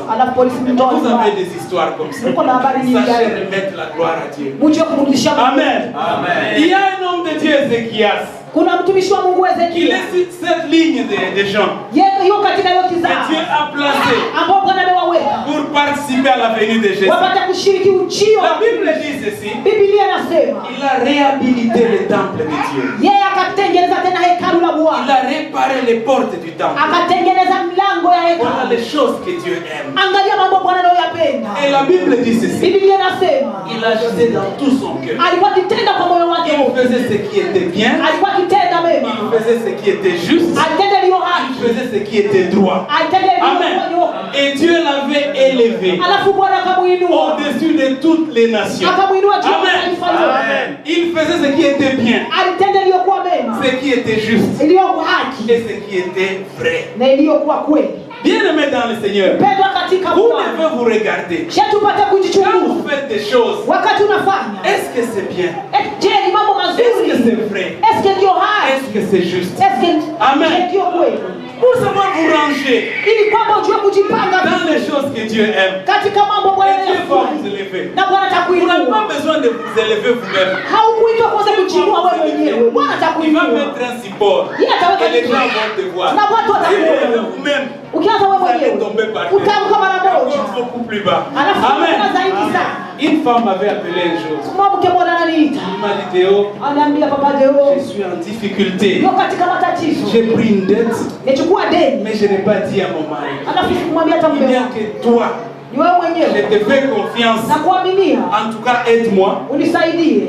maison. Vous avez des histoires comme ça. Sachez remettre la gloire à Dieu. Amen. Amen. Il y a un homme de Dieu, Ézéchias. Il est sur cette ligne de gens que Dieu a placé pour participer à la venue de Jésus. La Bible dit ceci. Il a réhabilité le temple de Dieu. Il a réparé les portes du temple. Voilà les choses que Dieu aime. Et la Bible dit ceci. Il agissait dans tout son cœur. Il faisait ce qui était bien. Il faisait ce qui était juste. Il faisait ce qui était droit. Amen. Et Dieu l'avait élevé au-dessus de toutes les nations. Amen. Amen. Il faisait ce qui était bien, ce qui était juste et ce qui était vrai. Bien-aimé dans le Seigneur, vous devez vous regarder. Quand vous faites des choses, est-ce que c'est bien? Est-ce que c'est vrai? Est-ce que c'est juste? Amen. Pour savoir vous ranger dans les choses que Dieu aime. Et Dieu va vous élever. Vous n'avez pas besoin de vous élever vous-même. Il va mettre un support et les gens vont te voir. Si vous élevez vous-même, vous allez tomber par terre. Beaucoup plus bas. Amen. Une femme m'avait appelé un jour. Il m'a dit Théo, je suis en difficulté. J'ai pris une dette, mais je n'ai pas dit à mon mari. Il n'y a que toi. Je te fais confiance. En tout cas, aide-moi.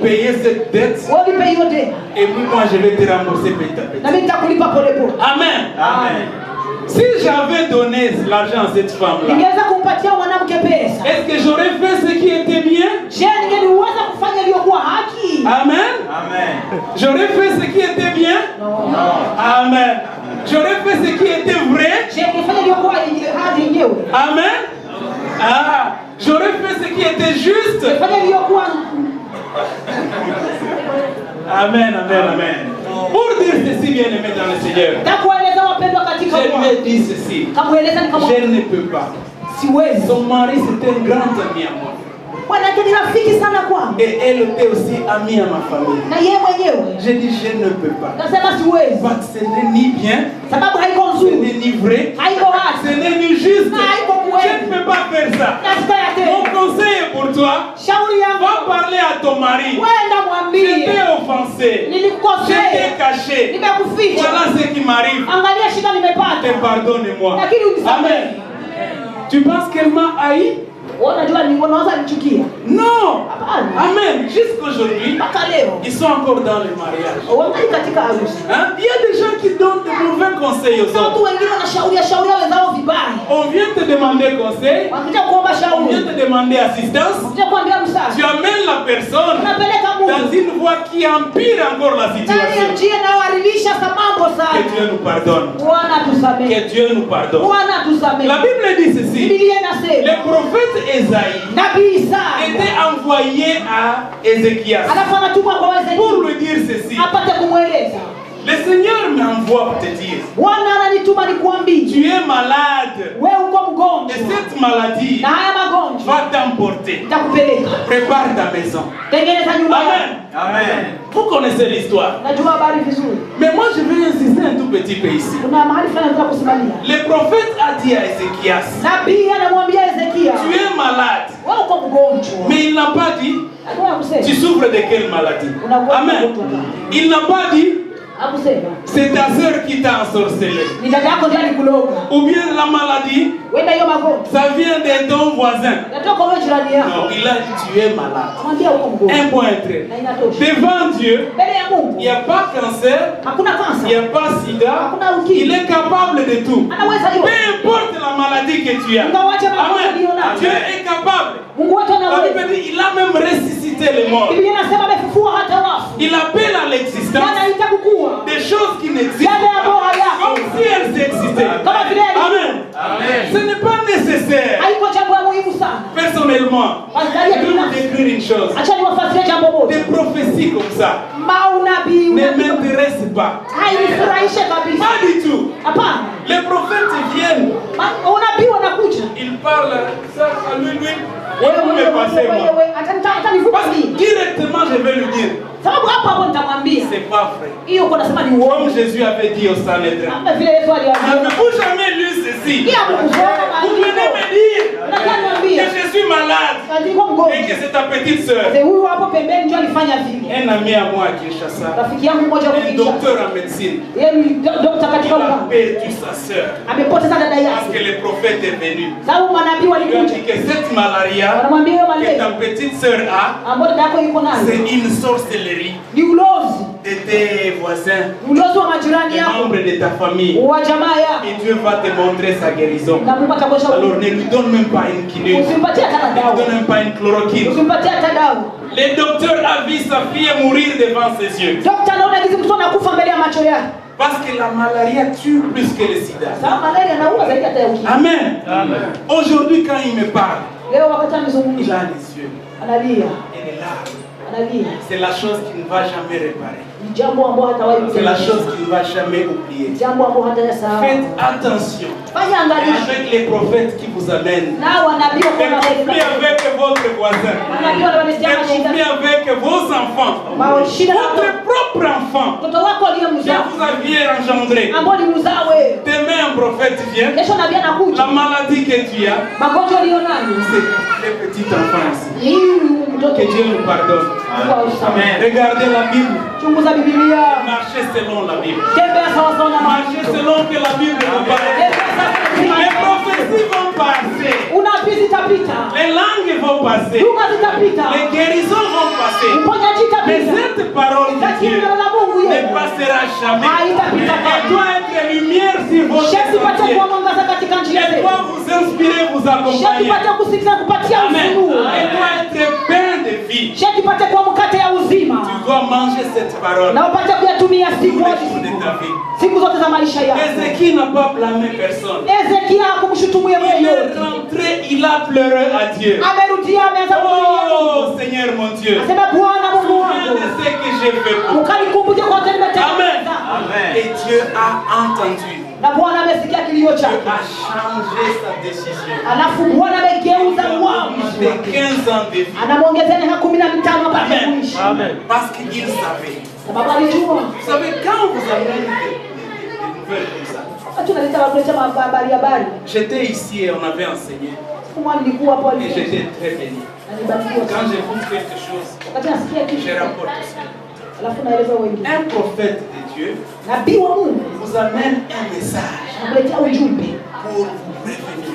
Payer cette dette. Et puis moi, je vais te rembourser petit à petit. Amen. Amen. Si j'avais donné l'argent à cette femme-là, est-ce que j'aurais fait ce qui était bien? Amen. Amen. J'aurais fait ce qui était bien? Non. Amen. J'aurais fait ce qui était vrai? Amen. Ah, j'aurais fait ce qui était juste? Amen, amen, amen. Pour dire ceci, bien aimé dans le Seigneur, je lui ai dit ceci. Je ne peux pas. Son mari, c'était un grand ami à moi. Et elle était aussi amie à ma famille. J'ai dit, je ne peux pas. Parce que ce n'est ni bien, ce n'est ni vrai, ce n'est ni juste. Je ne peux pas faire ça. Mon conseil est pour toi. Va parler à ton mari. Je t'ai offensé. Je t'ai caché. Voilà ce qui m'arrive. Et pardonne-moi. Amen. Tu penses qu'elle m'a haï? Non. Amen. Jusqu'aujourd'hui, ils sont encore dans le mariage. Hein? Il y a des gens qui donnent de mauvais conseils aux autres. On vient te demander conseil. On vient te demander assistance. Tu amènes la personne dans une voie qui empire encore la situation. Que Dieu nous pardonne. Que Dieu nous pardonne. La Bible dit ceci. Le prophète Esaïe était envoyé à Ézéchias pour lui dire ceci. Le Seigneur m'envoie pour te dire, tu es malade et cette maladie va t'emporter. Prépare ta maison. Amen. Amen. Vous connaissez l'histoire. Mais moi je vais insister un tout petit peu ici. Le prophète a dit à Ézéchias, tu es malade. Mais il n'a pas dit, tu souffres de quelle maladie? Amen. Il n'a pas dit, c'est ta soeur qui t'a ensorcelé. Ou bien la maladie, ça vient de ton voisin. Non, il a dit tu es malade. Un point très. Devant Dieu, il n'y a pas cancer, il n'y a pas sida. Il est capable de tout. Peu importe la maladie que tu as. Amen. Dieu est capable. La Bible dit, il a même ressuscité les morts. Il appelle à l'existence des choses qui n'existent pas, comme si elles existaient. Amen. Amen. Ce n'est pas nécessaire. Personnellement, je vais vous décrire une chose. Des prophéties comme ça ne m'intéressent pas. Pas du tout. Les prophètes viennent. Ils parlent ça à lui. Vous me passez moi. Parce que directement je vais lui dire. C'est pas vrai. Comme Jésus avait dit au Sanhédrin. N'avez-vous jamais lu ceci? Vous venez me dire que je suis malade et que c'est ta petite soeur. Un ami à moi qui Kinshasa, un docteur en médecine, il a perdu sa soeur parce que le prophète est venu. Il lui a dit que cette malaria que ta petite soeur a, c'est une sorcellerie de tes voisins, des membres de ta famille. Et Dieu va te montrer sa guérison. Alors ne lui donne même pas une quinine, ne lui donne même pas une chloroquine. Le docteur a vu sa fille mourir devant ses yeux. Parce que la malaria tue plus que le sida. Amen. Aujourd'hui quand il me parle, il a les yeux et les larmes. C'est la chose qu'il ne va jamais réparer. C'est la chose qu'il ne va jamais oublier. Faites attention avec les prophètes qui vous amènent. Les conflits avec votre voisin. Les conflits avec vos enfants. Votre propre enfant que vous aviez engendré. Demain un prophète vient. La maladie que tu as, c'est les petits enfants ici. Que Dieu nous pardonne. Amen. Regardez la Bible. Marchez selon la Bible. Marchez selon que la Bible nous parle. Les prophéties vont passer. Les langues vont passer. Les guérisons vont passer. Mais cette parole de Dieu ne passera jamais. Elle doit être lumière sur votre sentier. Elle doit vous inspirer, vous accompagner. Amen. Elle doit être pain de vie. Tu dois manger cette parole tous les jours de ta vie. Ézéchiel n'a pas blâmé personne. Il est rentré, il a pleuré à Dieu. Oh Seigneur mon Dieu, souviens de ce que j'ai fait pour toi. Amen. Amen. Et Dieu a entendu. Dieu a changé sa décision. De 15 ans de vie. Amen. Amen. Parce qu'il savait. Vous savez, quand vous avez des nouvelles comme ça, j'étais ici et on avait enseigné. Et j'étais très béni. Quand j'écoute quelque chose, je rapporte aussi. Un prophète de Dieu vous amène un message pour vous prévenir.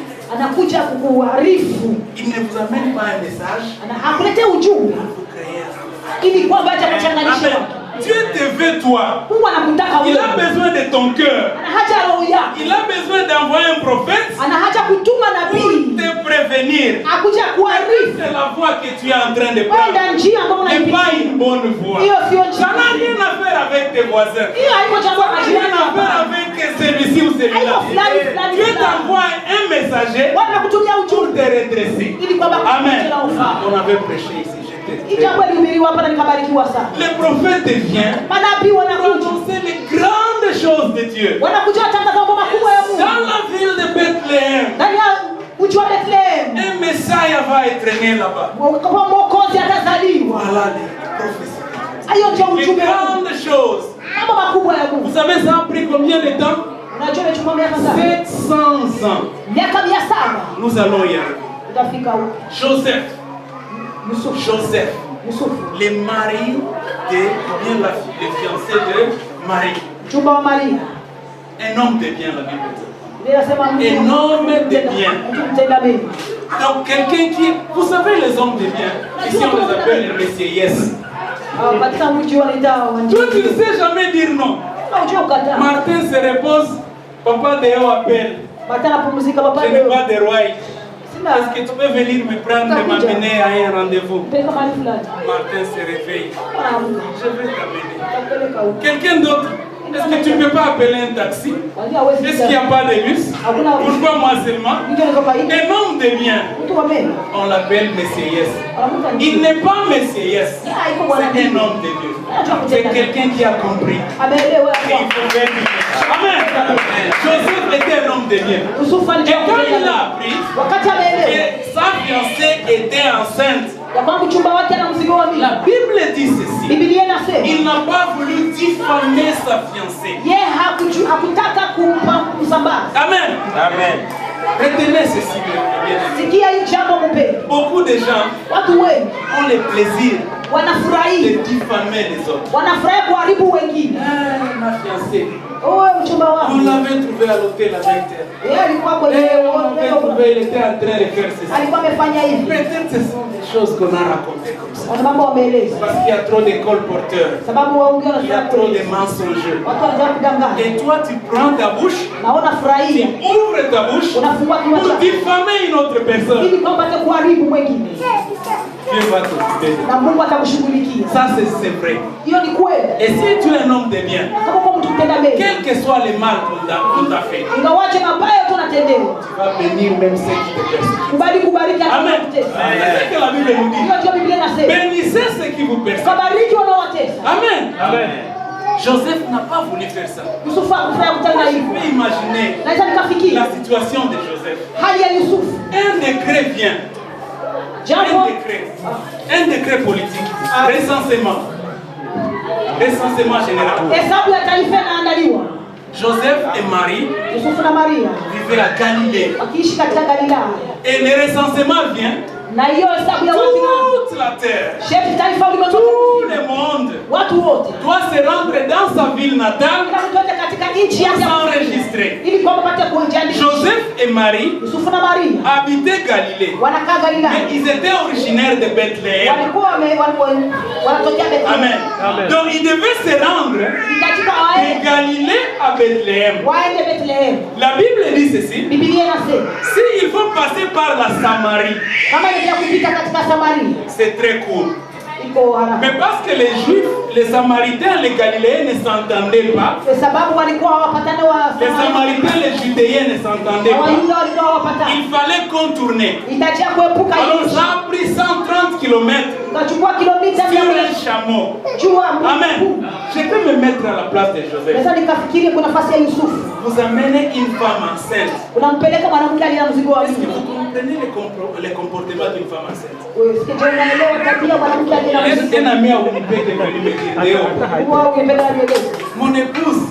Il ne vous amène pas un message pour vous créer un travail. Dieu te veut toi. Il a besoin de ton cœur. Il a besoin d'envoyer un prophète pour te prévenir. C'est la voie que tu es en train de prendre. Et pas une bonne voie. Ça n'a rien à faire avec tes voisins. Ça n'a rien à faire avec celui-ci ou celui-là. Dieu t'envoie un messager pour te redresser. Amen. On avait prêché ici. Le prophète vient pour annoncer les grandes choses de Dieu. Dans la ville de Bethléem, un Messiah va être né là-bas. Voilà les prophéties. Les grandes choses. Vous savez, ça a pris combien de temps? 700 ans. Nous allons y arriver. Joseph, les maris les fiancés de Marie. Un homme de bien, la Bible dit. Un homme de bien. Donc quelqu'un qui, vous savez les hommes de bien, ici on les appelle les messieurs yes. Toi tu ne sais jamais dire non. Martin se repose, papa Déo appelle. Je n'ai pas de roi. Est-ce que tu peux venir me prendre et m'amener à un rendez-vous? Martin se réveille. Je vais t'amener. Quelqu'un d'autre, Est-ce que tu ne peux pas appeler un taxi? Est-ce qu'il n'y a pas de bus? Pourquoi moi seulement? Un homme de bien, on l'appelle Monsieur Yes. Il n'est pas Monsieur Yes, c'est un homme de Dieu. C'est quelqu'un qui a compris. Il faut faire du bien. Amen. Joseph était un homme de bien. Et quand il a appris que sa fiancée était enceinte, la Bible dit ceci. Il n'a pas voulu diffamer sa fiancée. Amen. Amen. Retenez ceci. Beaucoup de gens ont le plaisir de diffamer les autres. Ma fiancée, on l'avait trouvé à l'hôtel avec elle. On l'avait trouvé, il était en train de faire ceci. Peut-être ce sont des choses qu'on a racontées comme ça. Parce qu'il y a trop de colporteurs. Il y a trop de mensongers. Et toi, tu prends ta bouche, tu ouvres ta bouche pour diffamer une autre personne. Dieu va t'occuper. Ça, c'est vrai. Et si tu es un homme de bien, quel que soit le mal qu'on t'a fait, tu vas bénir même ceux qui te persécutent. Amen. C'est ce que la Bible nous dit. Bénissez ceux qui vous persécutent. Amen. Amen. Joseph n'a pas voulu faire ça. Vous pouvez imaginer la situation de Joseph. Un décret vient. Un décret politique. Recensement général. Joseph et Marie vivaient à Galilée. Et le recensement vient. Toute la terre, tout le monde doit se rendre dans sa ville natale pour s'enregistrer. Joseph et Marie habitaient Galilée, mais ils étaient originaires de Bethléem. Amen. Donc ils devaient se rendre de Galilée à Bethléem. La Bible dit ceci: s'il faut passer par la Samarie, c'est très court. Mais parce que les Juifs, les Samaritains, les Galiléens ne s'entendaient pas. Les Samaritains, les Judéens ne s'entendaient pas. Il fallait contourner. Alors ça a pris 130 km sur un chameau. Amen. Je peux me mettre à la place de Joseph. Vous amenez une femme enceinte. Est-ce que vous comprenez le comportement d'une femme enceinte? Mon épouse,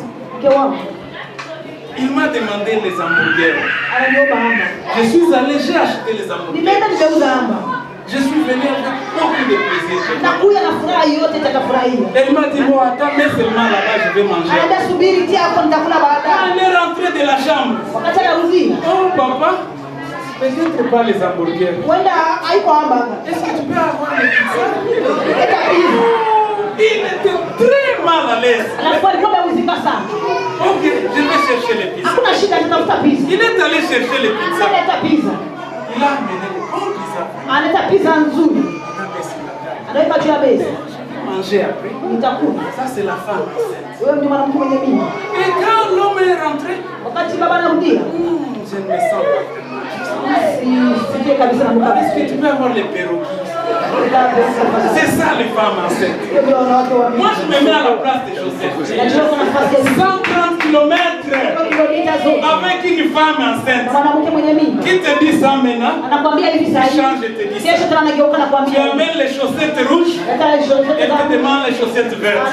il m'a demandé les hamburgers. Je suis allé, j'ai acheté les hamburgers. Je suis venu avec beaucoup de plaisir. Elle m'a dit, bon, attends, mais seulement là-bas, je vais manger. Elle est rentrée de la chambre. Oh, papa, peut-être pas les hamburgers. Est-ce que tu peux avoir les pizzas? Il était très mal à l'aise. Ok, je vais chercher les pizzas. Il est allé chercher les pizzas. Il a amené les bonnes pizzas. Manger après. Ça, c'est la femme enceinte. Et quand l'homme est rentré, je ne me sens pas. Est-ce que tu peux avoir les perroquets? C'est ça les femmes enceintes. Moi je me mets à la place de Joseph. 130 km avec une femme enceinte. Qui te dit ça maintenant? Change et te dit ça. Tu amènes les chaussettes rouges et te demande les chaussettes vertes.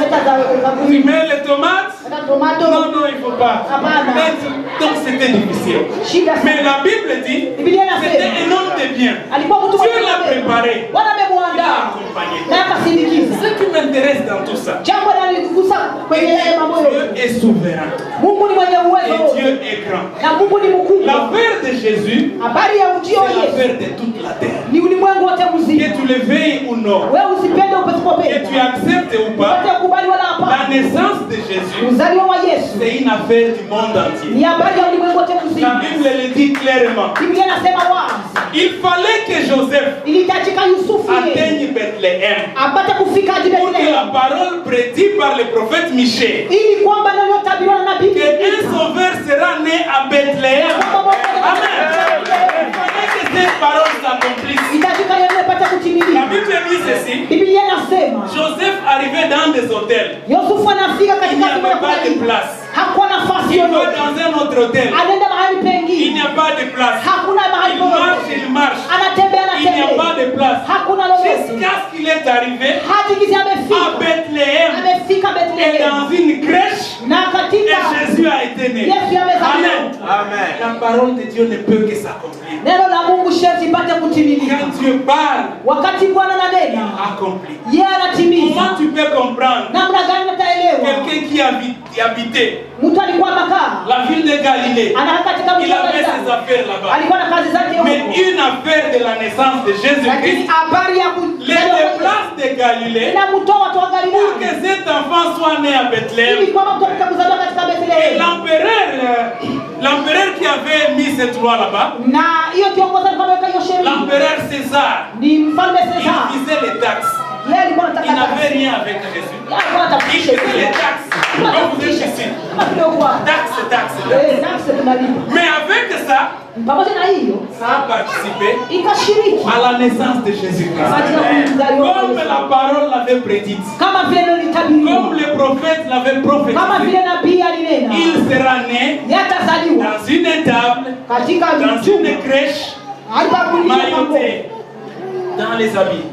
Tu mets les tomates? Non, non, il ne faut pas. Donc c'était difficile. Mais la Bible dit c'était un homme de bien. Dieu l'a préparé. Il l'a accompagné. Ce qui m'intéresse dans tout ça, Dieu est souverain. Et Dieu est grand. L'affaire de Jésus, c'est l'affaire de toute la terre. Que tu le veuilles ou non, que tu acceptes ou pas, la naissance de Jésus, c'est une affaire du monde entier. La Bible le dit clairement. Il fallait que Joseph atteigne Bethléem pour que la parole prédite par le prophète Michée. Ili kwamba neno tabiriwa na nabii Que un sauveur sera né à Bethléem. Amen. Il fallait que cette parole s'accomplisse. Itajika yeye apate kutimilika. La Bible dit ceci. Biblia inasema Joseph arrivait dans des hôtels. Yusufu anafika Il katika n'y avait pas de place. Hakuwa nafasi Il va yoyote. dans un autre hôtel. Anaenda mahali Il pengine. n'y a pas de place. Hakuna mahali Il marche. Anatembea Il n'y a pas de place. Hakuna lolote. Jusqu'à ce qu'il est arrivé Hadi kizi à amefika. Bethléem. Amefika Et Bethlehem. dans une crèche. Na Et katika Jésus a été né. Yesu amezaliwa. Amen. Amen. La parole de Dieu ne peut que s'accomplir. Neno la Mungu sharti ipate kutimilika. Quand Dieu parle, Wakati Bwana ananena, accompli. yeye anatimiza. Comment tu peux comprendre Namna gani utaelewa? quelqu'un qui habitait Mtu alikuwa makaa. la ville de Galilée? Anakaa katika mji Il wa avait ses Galilaya. affaires là-bas. Alikuwa na kazi zake Mais huko. une affaire de la naissance de Lakini Jésus-Christ habari ya les déplace de Galilée inamtoa watu wa pour que Galilaya. cet enfant soit né à Ili Bethléem. kwamba mtu atakapozaliwa katika Et Bethlehem. l'empereur qui avait mis cette loi là-bas, Na hiyo kiongozi alikuwa ameweka hiyo sheria. l'empereur César, Ni mfalme il Cesar. visait les taxes. Yeye alikuwa Il anataka n'avait taksi. rien avec Jésus. Yeye alikuwa anataka Il faisait les taxes. Comme vous êtes ici. Kama vile uko hapa. Taxes, taxes, Eh, taxes. taksi tunalipa. Mais avec ça, Pamoja na hiyo, ça a participé ikashiriki à la naissance de Jésus-Christ. katika kuzaliwa kwa Comme Yesu. la parole l'avait prédite. Kama vile neno litabiriwa. Comme le prophète l'avait Kama prophétisé. vile nabii alinena. Il sera né Yatazaliwa dans une étable, katika dans mchumba. une crèche, Alipakulisha mambo. mailloté, dans les habits,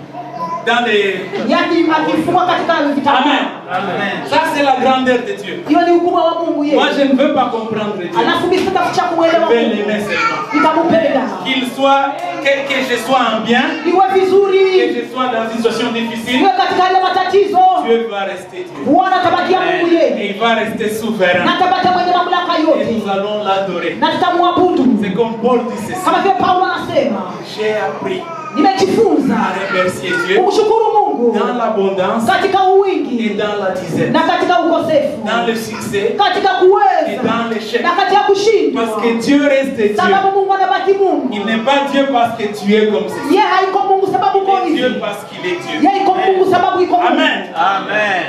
dans les... Yaki akifungwa katika vitabu. Amen. Amen. Ça c'est la grandeur de Dieu. Hiyo ni ukubwa wa Mungu yeye. Moi je ne veux pas comprendre Dieu. Alafu mimi sitafuta Je kumuelewa veux Mungu. l'aimer seulement. Nitamupenda. Qu'il soit, que je sois en bien, Iwe que vizuri. je sois dans une situation difficile, Iwe katika ile matatizo. Dieu va rester Dieu. Bwana tabakia Mungu Et yeye. il va rester souverain. Na tabakia mwenye mamlaka Et yote. nous allons l'adorer. Na tutamwabudu. C'est comme Paul dit ceci. Kama vile Paulo anasema, J'ai appris nimejifunza à remercier Dieu kumshukuru Mungu dans l'abondance katika et uwingi dans la dizaine, na katika ukosefu, dans le succès katika et kuweza dans l'échec. na katika kushindwa, Parce que Dieu reste Dieu. sababu Mungu anabaki Mungu. Il n'est pas Dieu parce que tu es comme ceci. Yeye haiko Mungu sababu uko Il est Dieu hivi. parce qu'il est Dieu. Yeye iko Mungu sababu iko Mungu. Amen. Amen.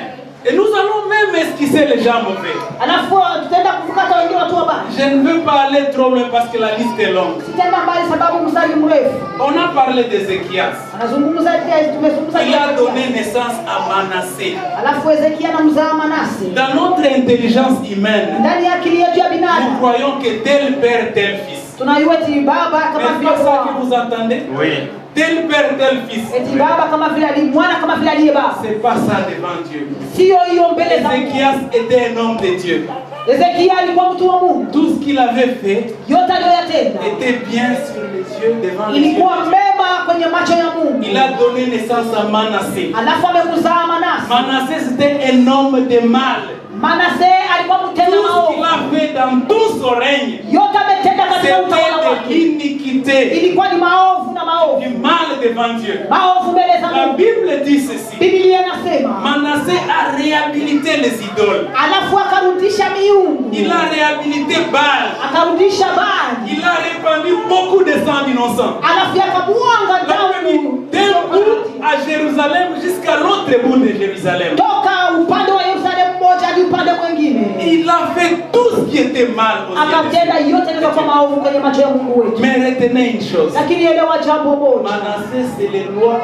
Et nous allons même esquisser les gens mauvais. Alafu tutaenda kufukata wengine watu wabaya. Je ne veux pas aller trop loin parce que la liste est longue. Sitaenda mbali sababu mstari mrefu. On a parlé d'Ézéchias. Anazungumza tumezungumza. Il a donné naissance à Manassé. Alafu Ezekia anamzaa Manase. Dans notre intelligence humaine, Ndani ya akili yetu ya nous binadamu croyons que tel père, tel fils. tunajua eti baba kama N'est-ce vile pas ça que baba. vous entendez? Oui. Tel père, tel fils. Eti baba kama vile ali mwana kama vile aliye baba. C'est pas ça devant Dieu. Sio hiyo mbele za Mungu. Ézéchias était un homme de Dieu. Ezekia alikuwa mtu wa Mungu. Tout ce qu'il avait fait Yote aliyoyatenda était bien sur les yeux, devant les yeux. ilikuwa mema kwenye macho ya Mungu. Il a donné naissance à Manassé. Alafu amekuzaa Manase. Manassé c'était un homme de mal. Manase alikuwa Tout mtenda ce qu'il maovu. a fait dans tout son règne, Yote ametenda katika utawala c'était de wake. l'iniquité, Ilikuwa ni maovu na maovu. du mal devant Dieu. Maovu mbele za La Mungu. Bible dit ceci. Biblia inasema, Manassé a réhabilité les idoles. alafu akarudisha miungu. Il a réhabilité Baal. Akarudisha Baali. Il a répandu beaucoup de sang d'innocents. Alafu akamwanga damu D'un bout à Jérusalem jusqu'à l'autre bout de Jérusalem. toka upande wa Yerusalemu mmoja hadi upande mwingine. Il a fait tout ce qui était mal aux yeux de Akatenda Dieu. yote yaliyokuwa maovu kwenye macho ya Mungu wetu. Mais retenez une chose. Lakini elewa jambo moja. Manassé, c'est le roi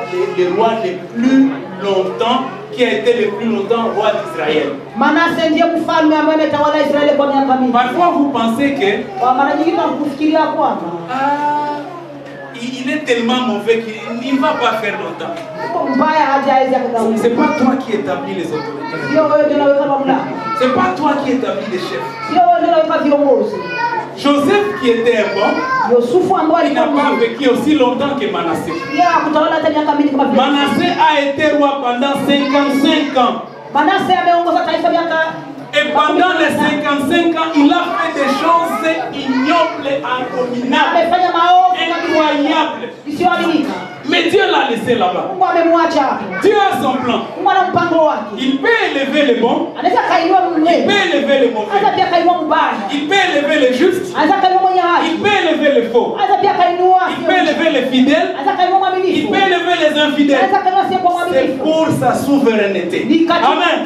le plus longtemps, qui a été le plus longtemps roi d'Israël. Manase ndiye mfalme ambaye ametawala Israeli kwa miaka mingi. Parfois, vous pensez que Kwa mara nyingine tunafikiria kwamba il est tellement mauvais qu'il ne va pas faire longtemps. mbaya hajaweza kugawanya. C'est pas toi qui établis les autorités. Sio wewe ndio unaweka mamlaka. C'est pas toi qui établis les chefs. Sio wewe ndio unaweka viongozi. Joseph, qui était un bon, Yusufu ambaye il n'a alikuwa pas mzuri. vécu aussi longtemps que Manassé. Yeye hakutawala hata miaka mingi kama vile. Manassé a été roi pendant 55 ans. Manase ameongoza taifa miaka Et pendant les 55 ans, il a fait des choses ignobles, abominables, amefanya maovu incroyables. isiyoaminika. Mais Dieu l'a laissé là-bas. Mungu amemwacha hapo. Dieu a son plan. Mungu ana mpango wake. Il peut élever les bons, Anaweza kainua il mwema. peut élever les Anaweza mauvais, pia kainua mbaya. il peut élever les justes, Anaweza kainua mwenye il haki. peut élever les faux, Anaweza pia kainua il peut élever les fidèles, Anaweza kainua mwaminifu. Il peut élever les infidèles. C'est pour sa souveraineté. Amen.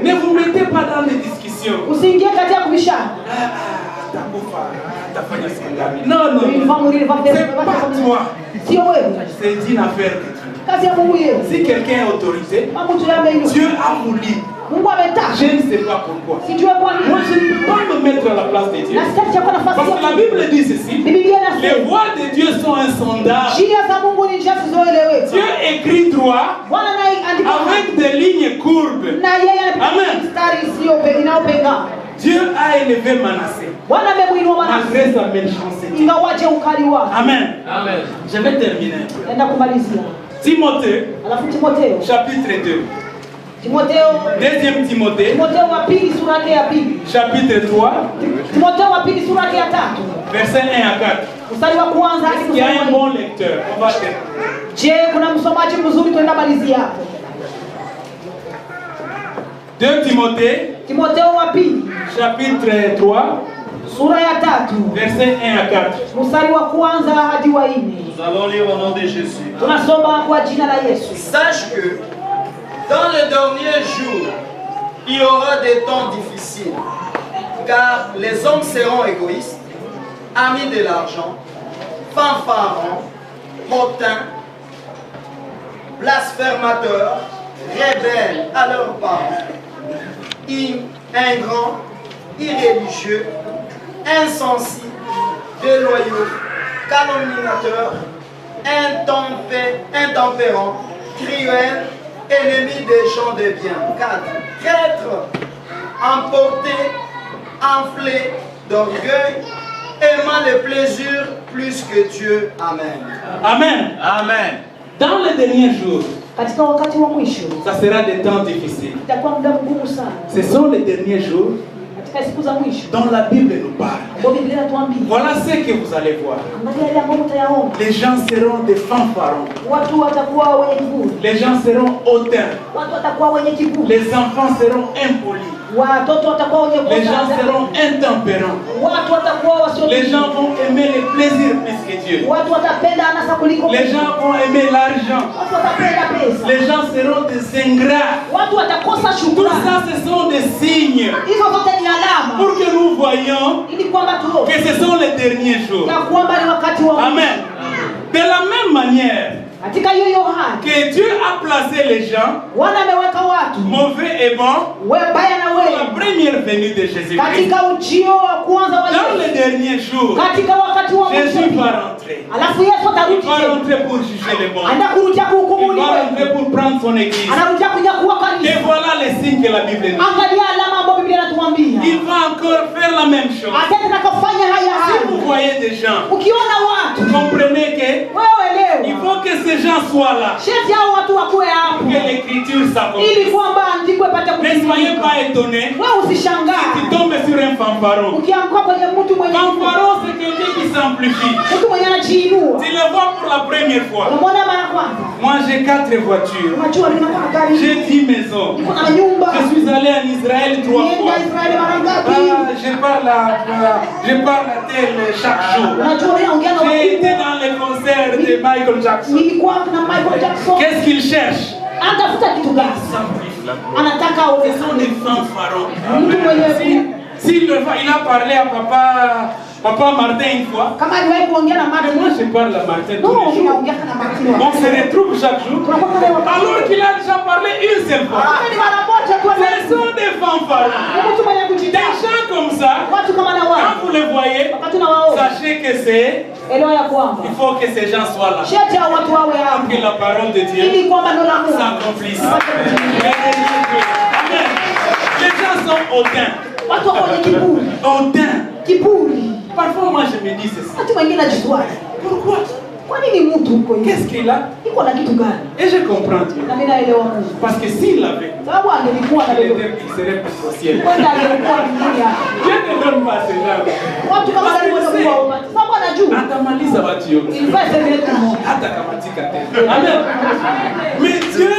Ne vous mettez pas dans les discussions. Non, c'est pas toi. C'est une affaire de Dieu. Si quelqu'un est autorisé, Dieu a voulu. Je ne sais pas pourquoi. Moi, je ne peux pas me mettre à la place de Dieu. Parce que la Bible dit ceci. Les voies de Dieu sont insondables. Dieu écrit droit avec des lignes courbes. Amen. Dieu a élevé Manassé malgré sa méchanceté. Amen. Amen. Je vais terminer. Timothée, chapitre 2. Deuxième Timothée, chapitre 3, verset 1 à 4. Est-ce qu'il y a un bon lecteur? On va terminer. 2 Timothée, chapitre 3, verset 1 à 4. Nous allons lire au nom de Jésus. Sache que dans le dernier jour, il y aura des temps difficiles, car les hommes seront égoïstes, amis de l'argent, fanfarons, hautains, blasphémateurs, rebelles à leurs parents, ingrats, irréligieux, insensibles, déloyaux, calomniateurs, intempérants, cruels, ennemis des gens de bien. 4. Traîtres, emportés, enflés d'orgueil, aimant le plaisir plus que Dieu. Amen. Amen. Amen. Dans les derniers jours, ça sera des temps difficiles. Ce sont les derniers jours dont la Bible nous parle. Voilà ce que vous allez voir. Les gens seront des fanfarons. Les gens seront hautains. Les enfants seront impolis. Les gens seront intempérants. Les gens vont aimer les plaisirs plus que Dieu. Les gens vont aimer l'argent. Les gens seront des ingrats. Tout ça, ce sont des signes pour que nous voyions que ce sont les derniers jours. Amen. De la même manière que Dieu a placé les gens mauvais et bons pour la première venue de Jésus-Christ. Dans les derniers jours, Jésus va rentrer. Il va rentrer pour juger les bons. Il va rentrer pour prendre son église. Et voilà les signes que la Bible nous dit. Il va encore faire la même chose. Si vous voyez des gens, comprenez que il faut que ces gens soient là pour que l'écriture s'accomplisse. Ne soyez pas étonnés si tu tombes sur un fanfaron. Fanfaron, c'est quelqu'un qui s'amplifie. Tu le vois pour la première fois. Moi j'ai 4 voitures. J'ai 10 maisons. Je suis allé en Israël 3 fois. Je parle à tel chaque jour. J'ai été dans les concerts de Michael Jackson. Qu'est-ce qu'il cherche? Ce sont des fanfarons. Il a parlé à Papa Martin une fois. Moi je parle à Martin tous les jours. On se retrouve chaque jour. Alors qu'il a déjà parlé une seule fois. Ce sont des fanfarons. Des gens comme ça, quand vous les voyez, sachez que c'est... Il faut que ces gens soient là. Pour que la parole de Dieu s'accomplisse. Amen. Les gens sont hautains. Hautains. Parfois moi je me dis ceci. Pourquoi? Qu'est-ce qu'il a? Et je comprends Dieu. Parce que s'il l'avait, il serait plus au ciel. Dieu ne donne pas ces gens. Atamaliza watu yote. Hata kama tika. Amen. Mais Dieu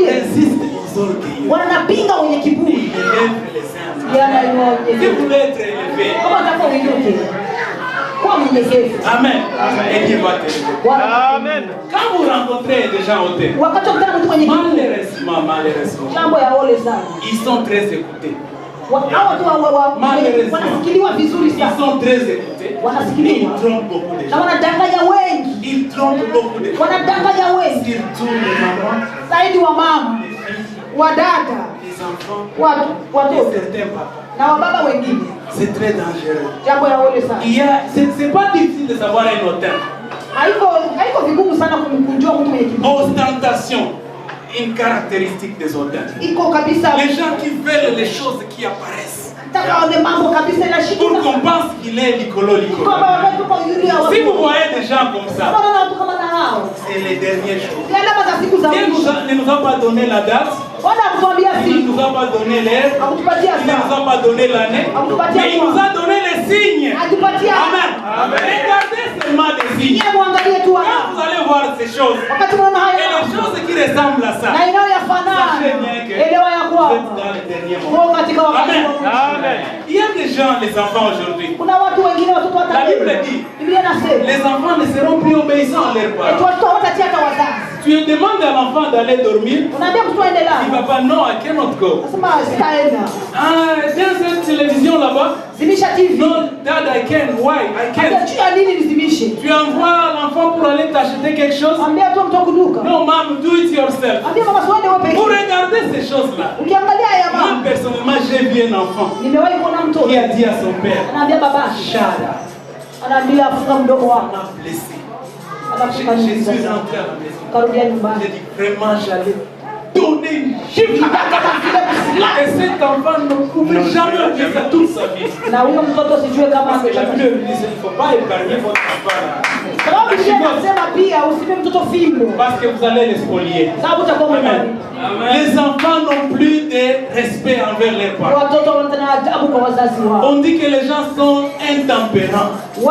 résiste aux orgueilleux. Wanapinga wenye kiburi. Il élève les humbles. Si vous voulez être élevé, Amen. et Dieu va va t'élever. Amen. Quand vous rencontrez des gens au thème, malheureusement, ils sont très écoutés. Malheureusement, ils sont très écoutés. Ils trompent beaucoup de gens. Ils trompent beaucoup de gens. Surtout les mamans, les enfants, et certains papas. C'est très dangereux. C'est pas difficile de savoir un auteur. Ostentation, une caractéristique des auteurs. Les gens qui veulent les choses qui apparaissent. Pour qu'on pense qu'il est licolo. Si vous voyez des gens comme ça, c'est les derniers jours. Dieu ne nous a pas donné la date, il ne nous a pas donné l'heure, il ne nous a pas donné l'année, mais il nous a donné les signes. Amen. Regardez seulement les signes. Quand vous allez voir ces choses, et les choses qui ressemblent à ça, sachez bien que vous êtes dans les derniers moments. Amen. Il y a des gens, les enfants aujourd'hui. La Bible dit, les enfants ne seront plus obéissants à leurs parents. Tu demandes à l'enfant d'aller dormir. Il ne va pas, non, I cannot go. Dans cette télévision là-bas. Non, Dad, I can. Why? I can't. Tu envoies l'enfant pour aller t'acheter quelque chose. Non, Mom, do it yourself. Pour regarder ces choses-là. Moi, personnellement, j'ai vu un enfant qui a dit à son père, Shada. Ça m'a blessé. Je suis rentré à la maison. J'ai dit vraiment j'allais donner une gifle. Et cet enfant ne pouvait jamais oublier ça toute sa vie. Parce que la Bible dit qu'il ne faut pas épargner votre enfant. Parce que vous allez les spolier. Amen. Les enfants n'ont plus de respect envers leurs parents. On dit que les gens sont intempérants. Vous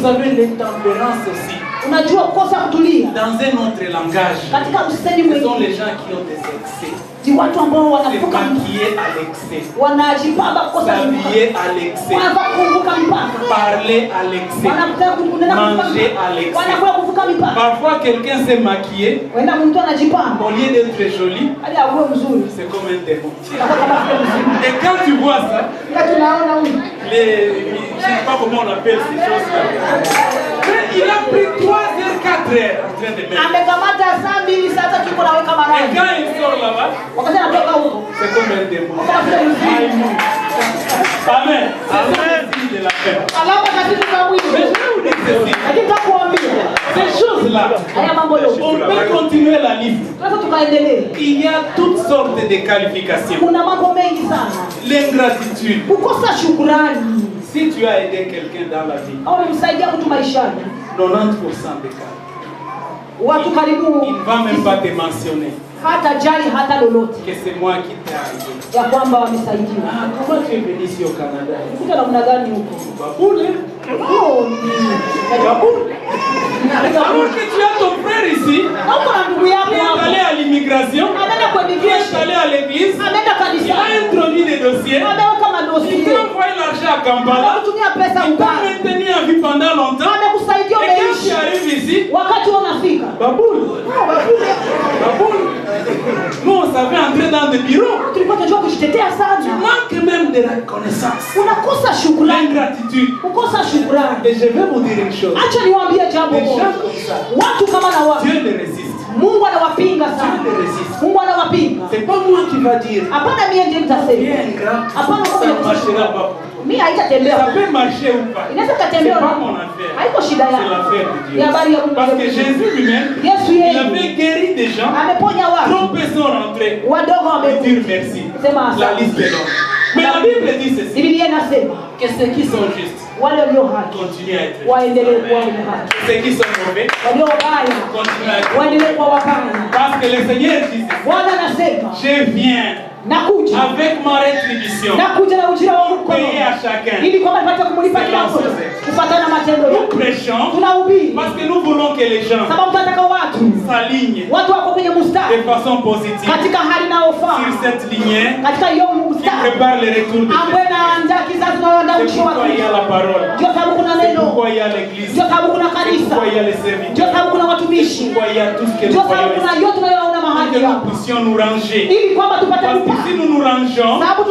savez, l'intempérance aussi. Dans un autre langage, ce sont les gens qui ont des excès. C'est maquiller à l'excès, s'habiller à l'excès, parler à l'excès, manger à l'excès. Parfois quelqu'un s'est maquillé, au lieu d'être joli, c'est comme un démon. Et quand tu vois ça, je ne sais pas comment on appelle ces choses-là, mais il a pris 3 heures, 4 heures en train de mettre. Et quand il sort là-bas, c'est comme un démon. Amen. C'est le signe de la fin. Mais je vais vous dire ces choses-là, on peut continuer la liste. Il y a toutes sortes de qualifications. L'ingratitude. Si tu as aidé quelqu'un dans la vie, 90% des cas, il ne va même pas te mentionner que c'est moi qui t'ai aidé. Comment tu es venu ici au Canada? Baboule. Alors que tu as ton frère ici, qui est allé à l'immigration, qui est allé à l'église, il a introduit des dossiers, il t'a envoyé l'argent à Kampala, il t'a maintenu en vie pendant longtemps, et quand tu arrives ici, baboule. Nous on savait entrer dans des bureaux. Tu manques même de la connaissance, l'ingratitude. Et je vais vous dire une chose. Des gens comme ça, Dieu les résiste. Dieu les résiste. C'est pas moi qui va dire viens ingrat, ça ne marchera pas. Ça peut marcher ou pas. C'est pas mon affaire. C'est l'affaire de Dieu. Parce que Jésus lui-même, il avait guéri des gens. Trop peu sont rentrés et dire merci. La liste est longue. Mais la Bible dit ceci, que ceux qui sont justes continuent à être justes. Ceux qui sont mauvais continuent à être mauvais. Parce que le Seigneur dit je viens avec ma rétribution pour payer à chacun. Nous prêchons parce que nous voulons que les gens s'alignent watu wako kwenye mstari de façon positive katika hali inayofaa sur cette lignée katika hiyo qui mstari prépare le retour de ambaye Jésus. anaandaa kizazi na anaandaa C'est mwisho wa pourquoi il y a la parole. ndio sababu kuna C'est neno pourquoi il y a l'église. ndio sababu kuna C'est kanisa pourquoi il y a les ndio serviteurs. sababu kuna watumishi C'est pourquoi il y a tout ce que ndio nous sababu voyons kuna ici. yote tunayoona Pour mahali que nous hapa puissions nous ranger. ili kwamba tupate Parce que si nous nous rangeons, sababu